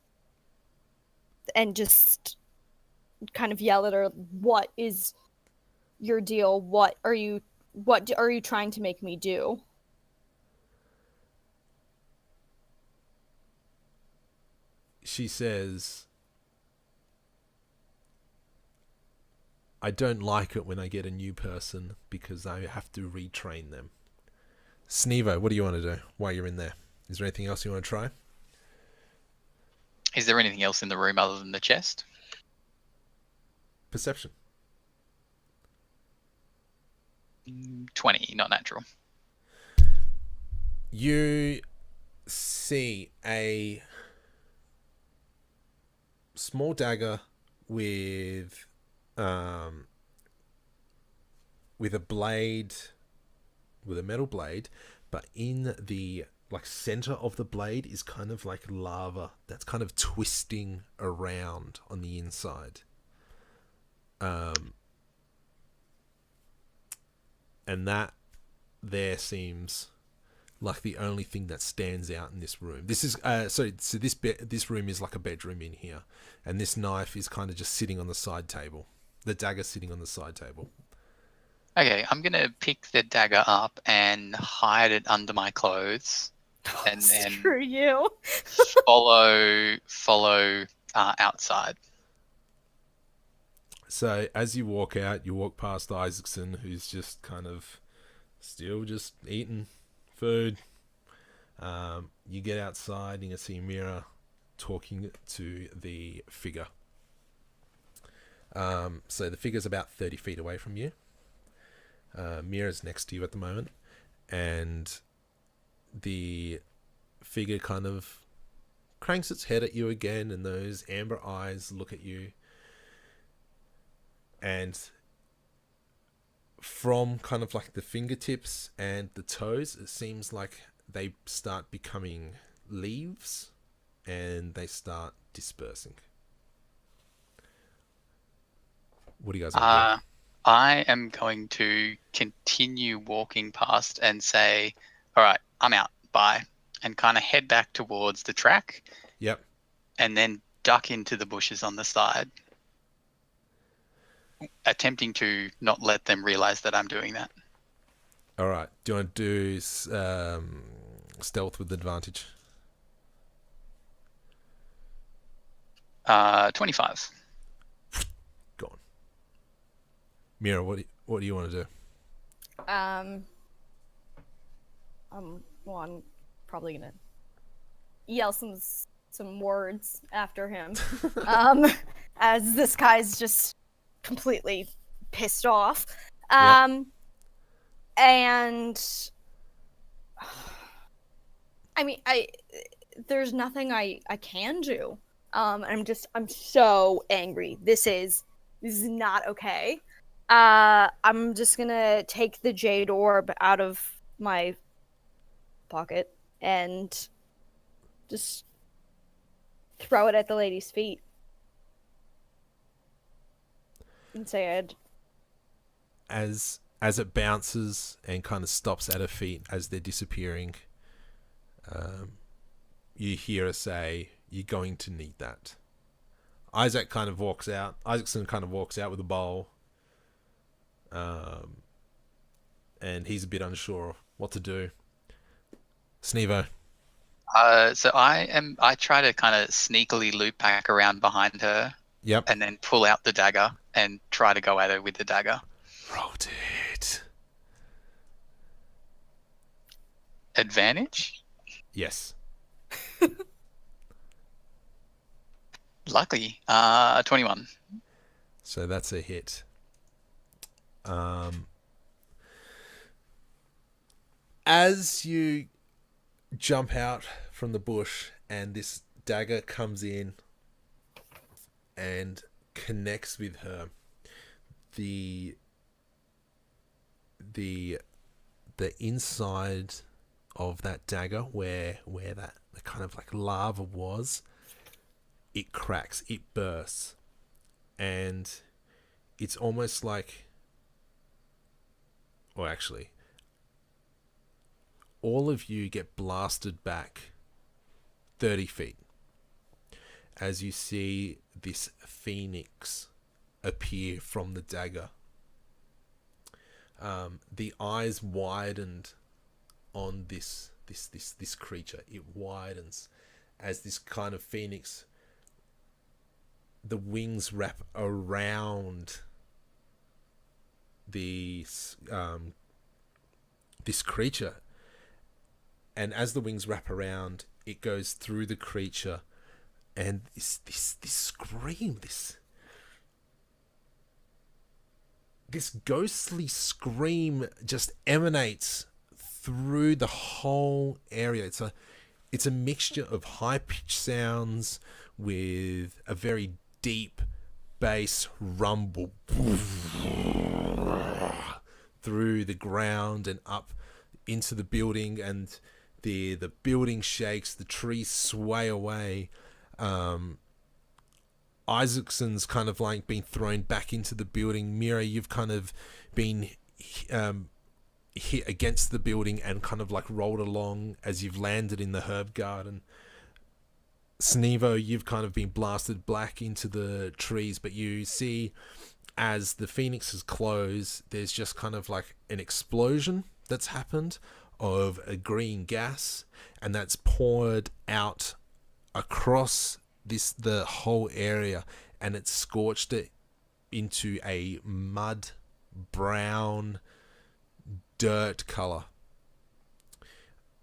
just kind of yell at her, "What is your deal? What are you trying to make me do?" she says, I don't like it when I get a new person because I have to retrain them. Sneevo, what do you want to do while you're in there? Is there anything else you want to try? Is there anything else in the room other than the chest? Perception. 20, not natural. You see a small dagger with a blade, with a metal blade, but in the center of the blade is kind of like lava that's kind of twisting around on the inside. And that there seems like the only thing that stands out in this room. This is this room is like a bedroom in here, and this knife is kind of just sitting on the side table. The dagger sitting on the side table. Okay, I'm gonna pick the dagger up and hide it under my clothes, and then Screw you. follow outside. So as you walk out, you walk past Isaacson, who's just kind of still just eating food. You get outside and you see Mira talking to the figure. So the figure's about 30 feet away from you. Mira's next to you at the moment, and the figure kind of cranks its head at you again, and those amber eyes look at you. And from kind of like the fingertips and the toes, it seems like they start becoming leaves and they start dispersing. What do you guys want to do? I am going to continue walking past and say, all right, I'm out, bye, and kind of head back towards the track. Yep. And then duck into the bushes on the side, attempting to not let them realize that I'm doing that. All right. Do you want to do stealth with advantage? 25. Gone. Mira, what do you want to do? I'm probably gonna yell some words after him. As this guy's just completely pissed off. Yep. And I mean, there's nothing I can do. I'm so angry. This is not okay. I'm just gonna take the jade orb out of my pocket and just throw it at the lady's feet. And say it. As it bounces and kind of stops at her feet as they're disappearing, you hear her say, "You're going to need that." Isaacson kind of walks out with a bowl, and he's a bit unsure what to do. Sneevo. So I try to kind of sneakily loop back around behind her. Yep. And then pull out the dagger and try to go at her with the dagger. Rotate. Advantage? Yes. Lucky. 21. So that's a hit. As you jump out from the bush and this dagger comes in and connects with her, the inside of that dagger where that the kind of like lava was, it cracks, it bursts, and it's almost like, or actually, all of you get blasted back 30 feet as you see this phoenix appear from the dagger. The eyes widened on this creature. It widens as this kind of phoenix the wings wrap around this this creature, and as the wings wrap around, it goes through the creature, and this scream, this ghostly scream just emanates through the whole area. It's a mixture of high pitched sounds with a very deep bass rumble through the ground and up into the building, and the building shakes, the trees sway away. Isaacson's kind of like been thrown back into the building. Mira, you've kind of been hit against the building and kind of like rolled along as you've landed in the herb garden. Sneevo, you've kind of been blasted back into the trees, but you see as the phoenixes close, there's just kind of like an explosion that's happened of a green gas, and that's poured out across the whole area, and it's scorched it into a mud brown dirt color.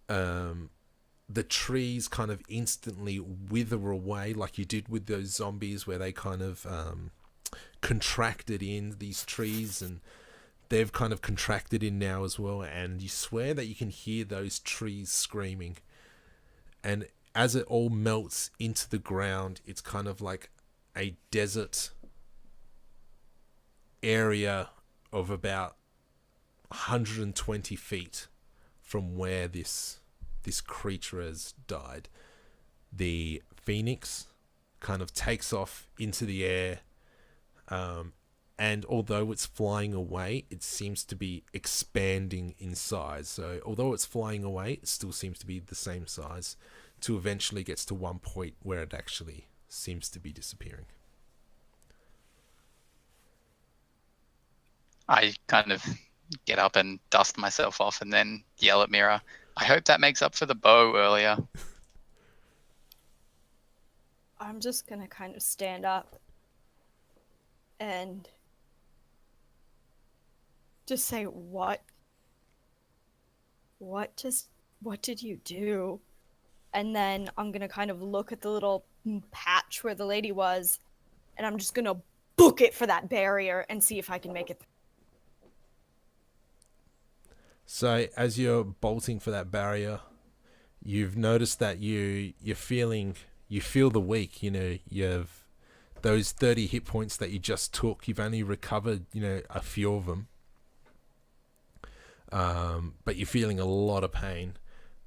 The trees kind of instantly wither away, like you did with those zombies, where they kind of contracted in, these trees, and they've kind of contracted in now as well, and you swear that you can hear those trees screaming. And as it all melts into the ground, it's kind of like a desert area of about 120 feet from where this creature has died. The phoenix kind of takes off into the air, and although it's flying away, it seems to be expanding in size. So although it's flying away, it still seems to be the same size, to eventually gets to one point where it actually seems to be disappearing. I kind of get up and dust myself off and then yell at Mira, I hope that makes up for the bow earlier. I'm just gonna kind of stand up and just say, what did you do? And then I'm gonna kind of look at the little patch where the lady was, and I'm just gonna book it for that barrier and see if I can make it. So as you're bolting for that barrier, you've noticed that you feel the weak. You know, you've those 30 hit points that you just took. You've only recovered, a few of them. But you're feeling a lot of pain.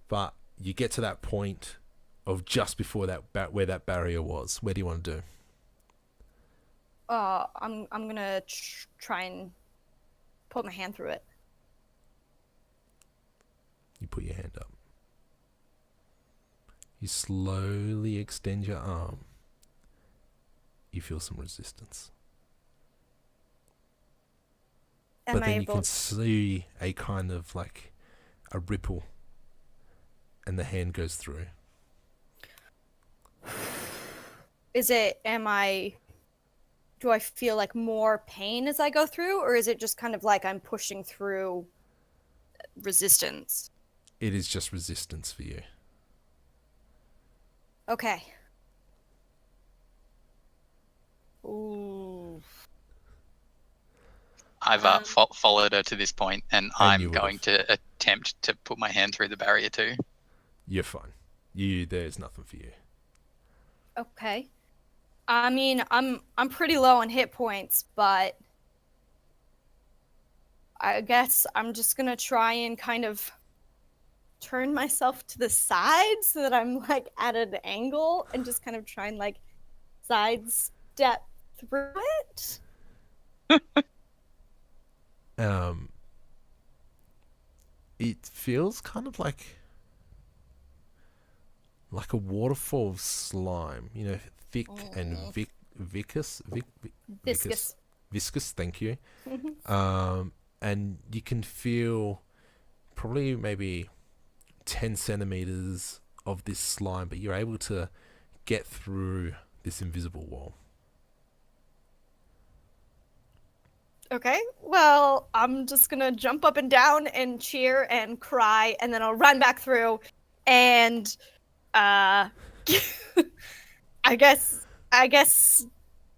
But you get to that point of just before that where that barrier was. Where do you want to do? I'm gonna try and put my hand through it. You put your hand up. You slowly extend your arm. You feel some resistance. But then you can see a kind of like a ripple, and the hand goes through. Do I feel like more pain as I go through, or is it just kind of like I'm pushing through resistance? It is just resistance for you. Okay. Ooh. I've followed her to this point, and I'm going to attempt to put my hand through the barrier too. You're fine. There's nothing for you. Okay. I mean, I'm pretty low on hit points, but I guess I'm just gonna try and kind of turn myself to the side so that I'm like at an angle and just kind of try and like sidestep through it. It feels kind of like a waterfall of slime, thick and viscous. Viscous, thank you. And you can feel probably maybe 10 centimeters of this slime, but you're able to get through this invisible wall. Okay, well, I'm just gonna jump up and down and cheer and cry, and then I'll run back through, and I guess, I guess,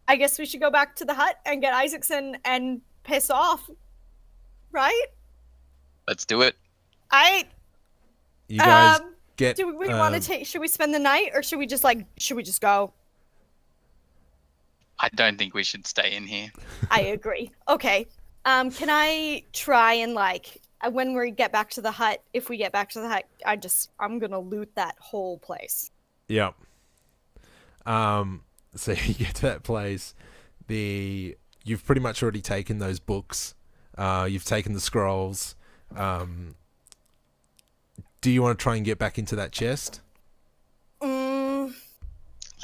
I guess we should go back to the hut and get Isaacson and piss off, right? Let's do it. You guys get. Do we want to take? Should we spend the night, or should we just go? I don't think we should stay in here. I agree. Okay. Can I try and when we get back to the hut, if we get back to the hut, I'm gonna loot that whole place. Yep. So you get to that place. You've pretty much already taken those books. You've taken the scrolls. Do you want to try and get back into that chest? Leave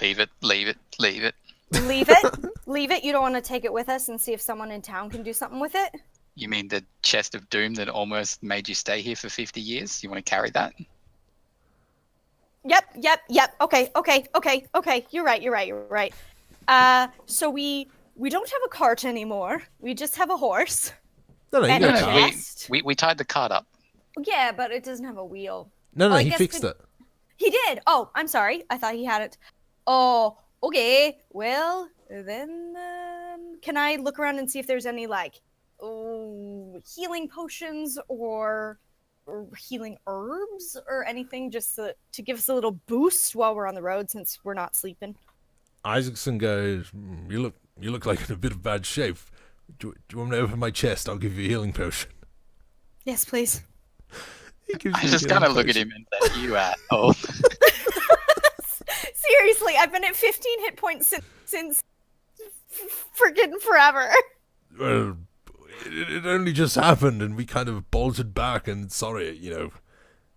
it. Leave it. Leave it. You don't want to take it with us and see if someone in town can do something with it? You mean the chest of doom that almost made you stay here for 50 years? You want to carry that? Yep. Okay. You're right. So we don't have a cart anymore. We just have a horse. No, you And got a a cart. chest. We tied the cart up. Yeah, but it doesn't have a wheel. No, I he guess fixed it. He did. Oh, I'm sorry. I thought he had it. Oh, okay. Well, then can I look around and see if there's any healing potions or healing herbs or anything just to give us a little boost while we're on the road since we're not sleeping? Isaacson goes, you look like in a bit of bad shape. Do you want me to open my chest? I'll give you a healing potion. Yes, please. I just kind of look at him and say, you asshole. Seriously, I've been at 15 hit points since freaking forever. Well, it only just happened, and we kind of bolted back, and sorry, it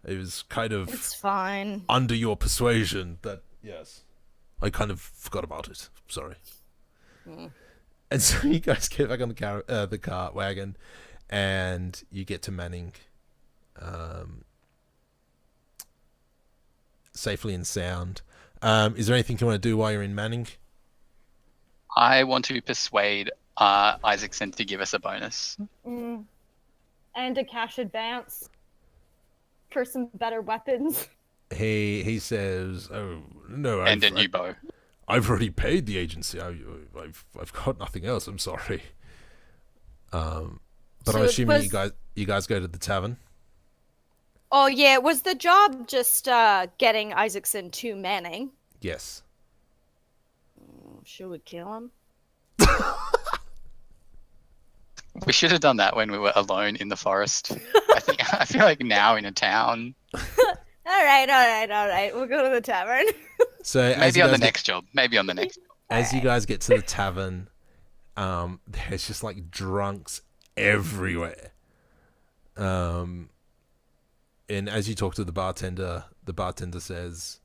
was kind of... It's fine. Under your persuasion that, yes. I kind of forgot about it. Sorry. And so you guys get back on the cart wagon, and you get to Manning safely and sound. Is there anything you want to do while you're in Manning? I want to persuade Isaacson to give us a bonus. And a cash advance for some better weapons. He says, "Oh no!" And a new bow. I've already paid the agency. I've got nothing else. I'm sorry. But So I'm assuming was- you guys go to the tavern. Oh yeah, was the job just getting Isaacson to Manning? Yes. Should we kill him? We should have done that when we were alone in the forest. I feel like now in a town. All right. We'll go to the tavern. So Maybe on the next job. As you guys get to the tavern, there's just drunks everywhere. And as you talk to the bartender says,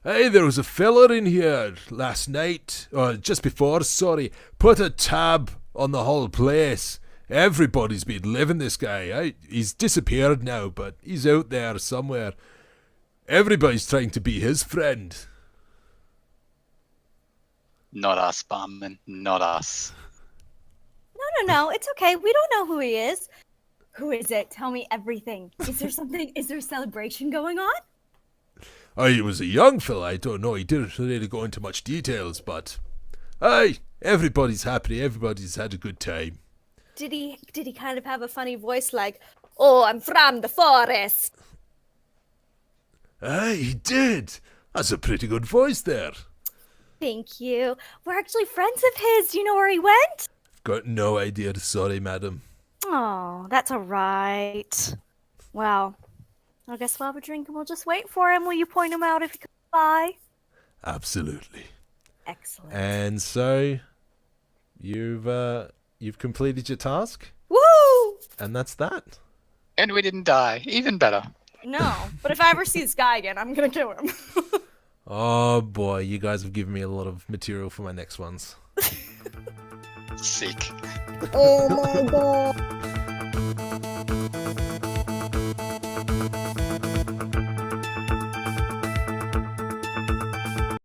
"Hey, there was a fella in here last night, or just before, sorry. Put a tab on the whole place. Everybody's been living this guy. He's disappeared now, but he's out there somewhere. Everybody's trying to be his friend." Not us, barman. Not us. No. It's okay. We don't know who he is. Who is it? Tell me everything. Is there something? Is there a celebration going on? He was a young fella. I don't know. He didn't really go into much details, but everybody's happy. Everybody's had a good time. Did he kind of have a funny voice like, "Oh, I'm from the forest"? He did. That's a pretty good voice there. Thank you. We're actually friends of his. Do you know where he went? Got no idea. Sorry, madam. Oh, that's all right. Well, I guess we'll have a drink and we'll just wait for him. Will you point him out if he comes by? Absolutely. Excellent. And so, you've completed your task, Woo! and that's that. And we didn't die. Even better. No, but if I ever see this guy again, I'm gonna kill him. Oh boy, you guys have given me a lot of material for my next ones. Sick. Oh my god.